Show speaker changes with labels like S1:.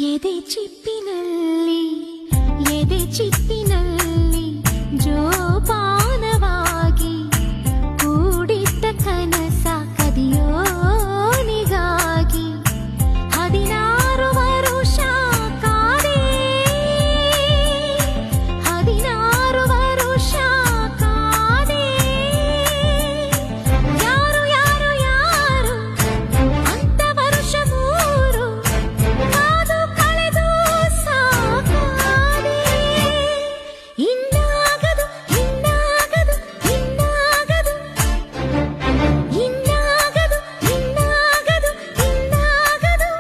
S1: ಎದೆ ಚಿಪ್ಪಿನಲ್ಲಿ ಎದೆ ಚಿಪ್ಪಿನಲ್ಲಿ ಜೋಪಾನವಾಗಿ ಕೂಡಿಟ್ಟ ಕನಸ ಕದಿಯೋನಿಗಾಗಿ 16 ವರುಷ ಕಾದೆ 16 ವರುಷ ಕಾದೆ ಯಾರು ಯಾರು ಯಾರು ಅಂತ ವರುಷ ಮೂರು ಕಾದು ಕಳೆದು ಸಾಕಾದೆ ಇನ್ನಾಗದು ಇನ್ನಾಗದು ಇನ್ನಾಗದು ಇನ್ನಾಗದು ಇನ್ನಾಗದು ಇನ್ನಾಗದು